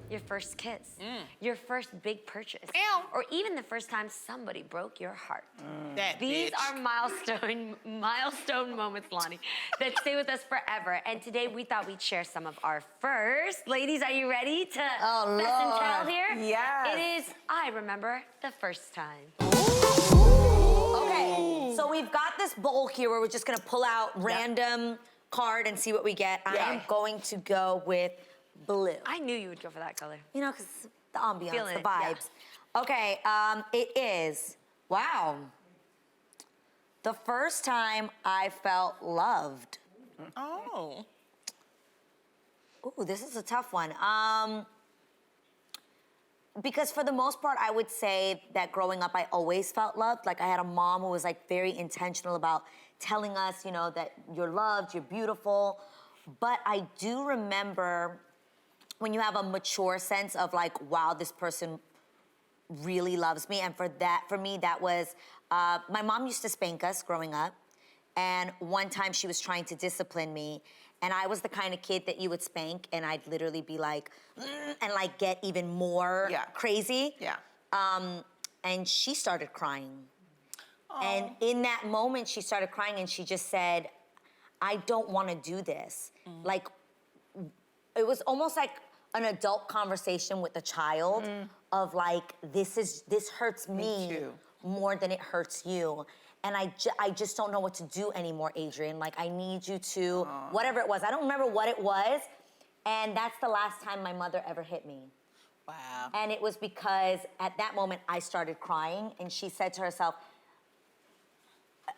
your first kiss, your first big purchase, or even the first time somebody broke your heart. These are milestone moments, Lonnie, that stay with us forever. And today we thought we'd share some of our first. Ladies, are you ready to best and tell here? Yes. It is, I remember the first time. Okay, so we've got this bowl here where we're just gonna pull out random card and see what we get. I am going to go with blue. I knew you would go for that color. You know, because the ambiance, Feeling the it, yeah. vibes. Okay, it is, wow. The first time I felt loved. Oh. Ooh, this is a tough one. Because for the most part, I would say that growing up, I always felt loved. Like I had a mom who was like very intentional about telling us, you know, that you're loved, you're beautiful. But I do remember when you have a mature sense of like, wow, this person really loves me. And for me, that was, my mom used to spank us growing up. And one time she was trying to discipline me. And I was the kind of kid that you would spank and I'd literally be like, and like get even more crazy. Yeah. And she started crying. And in that moment, she started crying and she just said, I don't want to do this. Like, it was almost like an adult conversation with a child of like, this hurts me more than it hurts you. And I just don't know what to do anymore, Adrian. Like, I need you to, whatever it was. I don't remember what it was. And that's the last time my mother ever hit me. Wow. And it was because at that moment I started crying and she said to herself,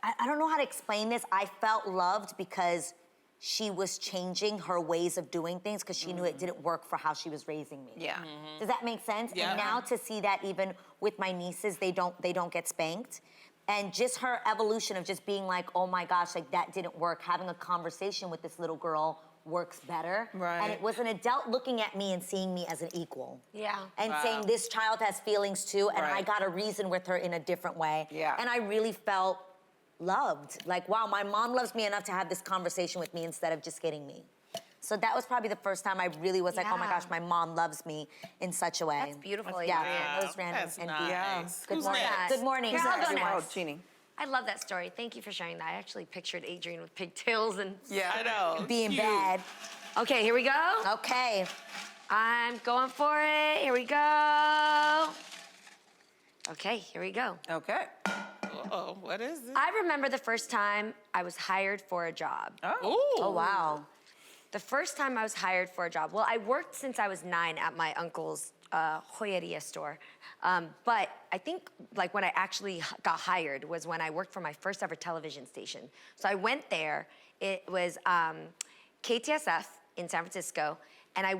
I don't know how to explain this. I felt loved because she was changing her ways of doing things because she knew it didn't work for how she was raising me. Yeah. Does that make sense? Yeah. And now to see that even with my nieces, they don't get spanked. And just her evolution of just being like, oh my gosh, like that didn't work. Having a conversation with this little girl works better. Right. And it was an adult looking at me and seeing me as an equal. Yeah. And saying this child has feelings too, and I got to reason with her in a different way. Yeah. And I really felt loved. Like, wow, my mom loves me enough to have this conversation with me instead of just getting me. So that was probably the first time I really was like, oh my gosh, my mom loves me in such a way. That's beautiful. Yeah, it was random. That's and nice. Good Who's morning. next? Good morning. Here, I'll go next. Oh, Jeannie. I love that story. Thank you for sharing that. I actually pictured Adrian with pigtails and Yeah, I know. Being bad. Okay, here we go. Okay. I'm going for it. Here we go. Okay, here we go. Okay. Uh-oh, what is it? I remember the first time I was hired for a job. Oh, wow. The first time I was hired for a job, well, I worked since I was 9 at my uncle's joyeria store. But I think like when I actually got hired was when I worked for my first ever television station. So I went there, it was KTSF in San Francisco, and I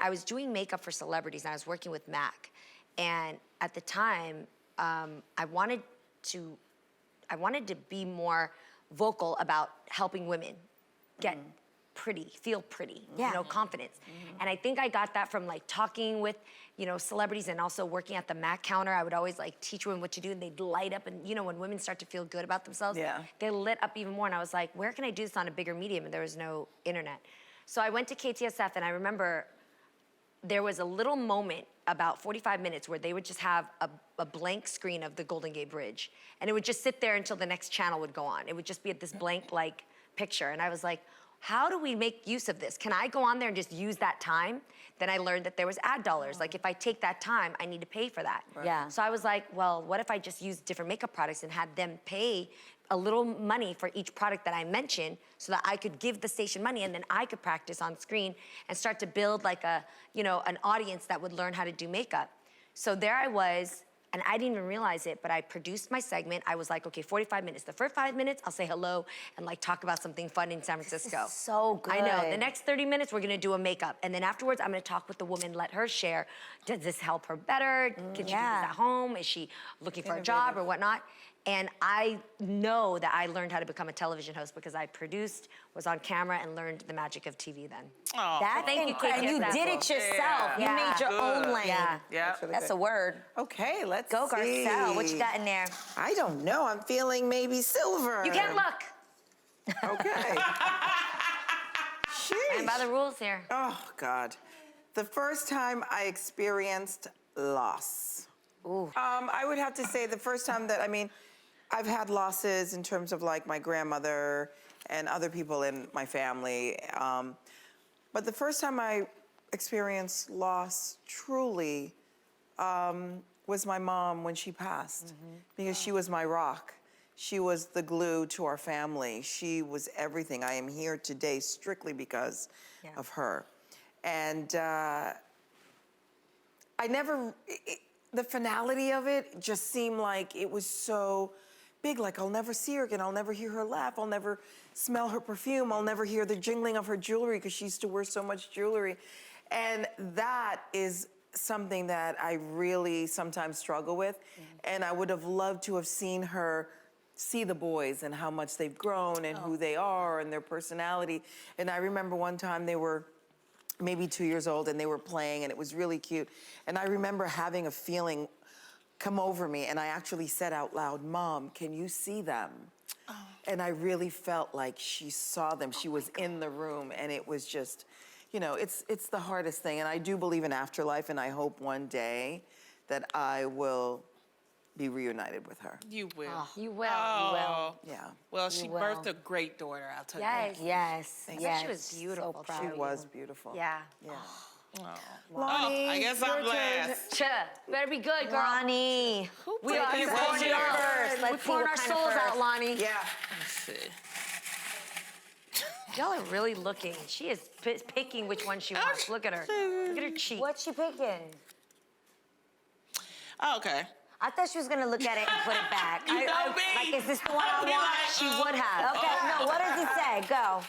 was doing makeup for celebrities and I was working with Mac. And at the time, I wanted to be more vocal about helping women get pretty, feel pretty, you know, confidence. And I think I got that from like talking with, you know, celebrities and also working at the Mac counter. I would always like teach women what to do and they'd light up. And you know, when women start to feel good about themselves, they lit up even more. And I was like, where can I do this on a bigger medium? And there was no internet. So I went to KTSF and I remember there was a little moment about 45 minutes where they would just have a blank screen of the Golden Gate Bridge. And it would just sit there until the next channel would go on. It would just be at this blank like picture. And I was like, how do we make use of this? Can I go on there and just use that time? Then I learned that there was ad dollars. Like if I take that time, I need to pay for that. Yeah. So I was like, well, what if I just use different makeup products and had them pay a little money for each product that I mentioned so that I could give the station money and then I could practice on screen and start to build like a, you know, an audience that would learn how to do makeup. So there I was, and I didn't even realize it, but I produced my segment. I was like, okay, 45 minutes. The first 5 minutes, I'll say hello and like talk about something fun in San Francisco. This is so good. I know. The next 30 minutes, we're gonna do a makeup. And then afterwards, I'm gonna talk with the woman, let her share. Does this help her better? Can she do this at home? Is she looking for a job or whatnot? And I know that I learned how to become a television host because I produced, was on camera, and learned the magic of TV then. Oh, Thank you, And you did it yourself. You made your own lane. Yeah. That's a word. Okay, let's Go, see. Garcelle. What you got in there? I don't know. I'm feeling maybe silver. You can't look. Okay. And by the rules here. Oh, God. The first time I experienced loss. I would have to say the first time that, I've had losses in terms of like my grandmother and other people in my family. But the first time I experienced loss truly was my mom when she passed, because she was my rock. She was the glue to our family. She was everything. I am here today strictly because of her. And the finality of it just seemed like it was so big, like I'll never see her again. I'll never hear her laugh. I'll never smell her perfume. I'll never hear the jingling of her jewelry, because she used to wear so much jewelry. And that is something that I really sometimes struggle with. And I would have loved to have seen her see the boys and how much they've grown and who they are and their personality. And I remember one time they were maybe 2 years old and they were playing and it was really cute. And I remember having a feeling come over me, and I actually said out loud, "Mom, can you see them?" And I really felt like she saw them. She was in the room, and it was just, it's the hardest thing. And I do believe in afterlife, and I hope one day that I will be reunited with her. You will. You will. Oh. You will. Yeah. Well, she will. birthed a great daughter, I'll tell Yes. you. Yes. I thought Yes. she was beautiful. So proud She of you. was beautiful. Yeah. Yeah. Lonnie, I guess I'm your turn. last. Better be good, girl. Lonnie. We are Take here it for from you here. first. Let's We're see pouring what our kind of souls first. out, Lonnie. Yeah. Let's see. Y'all are really looking. She is picking which one she wants. Look at her. Look at her cheek. What's she picking? Oh, okay. I thought she was gonna look at it and put it back. You know me. Like, is this the one I I'd be want? like, She would have. Okay, no, what does it say? Go.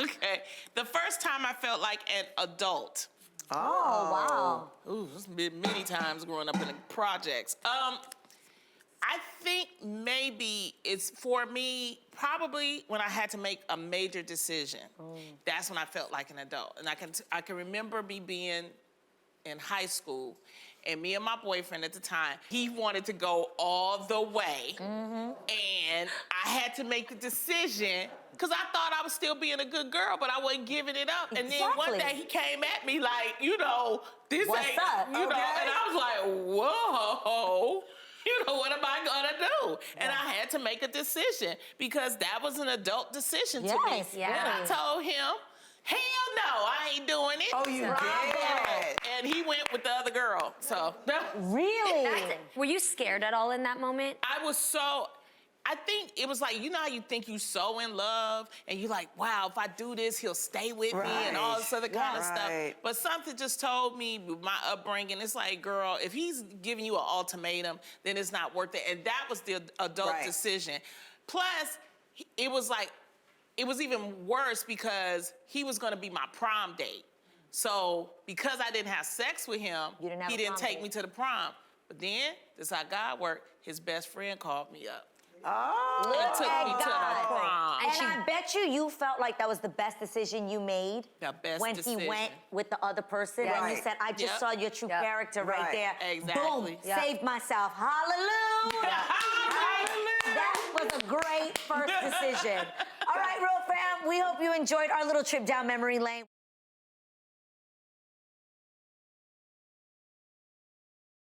Okay. The first time I felt like an adult. Oh, wow. Ooh, it's been many times growing up in the projects. I think maybe it's for me, probably when I had to make a major decision. That's when I felt like an adult. And I can remember me being in high school, and me and my boyfriend at the time, he wanted to go all the way. And I had to make the decision, because I thought I was still being a good girl, but I wasn't giving it up. And then one Exactly. day he came at me like, this What's ain't, up? and I was like, whoa. What am I gonna do? And I had to make a decision, because that was an adult decision to me. Yes, yeah. And I told him, hell no, I ain't doing it. Oh, you did? And he went with the other girl. So Really? Were you scared at all in that moment? I think it was like, how you think you so in love and you're like, wow, if I do this, he'll stay with me and all this other kind of stuff. Right. But something just told me with my upbringing, it's like, girl, if he's giving you an ultimatum, then it's not worth it. And that was the adult decision. Plus, it was even worse because he was gonna be my prom date. So because I didn't have sex with him, You didn't have he a didn't prom take date. me to the prom. But then, this is how God worked, his best friend called me up. Oh. And took at me to the God. prom. And I bet you felt like that was the best decision you made. The best when decision. he went with the other person, and you Right. said, "I just Yep. saw your true Yep. character right Right. there." Exactly. Boom, saved myself. Hallelujah. That was a great first decision. All right, Real Fam, we hope you enjoyed our little trip down memory lane.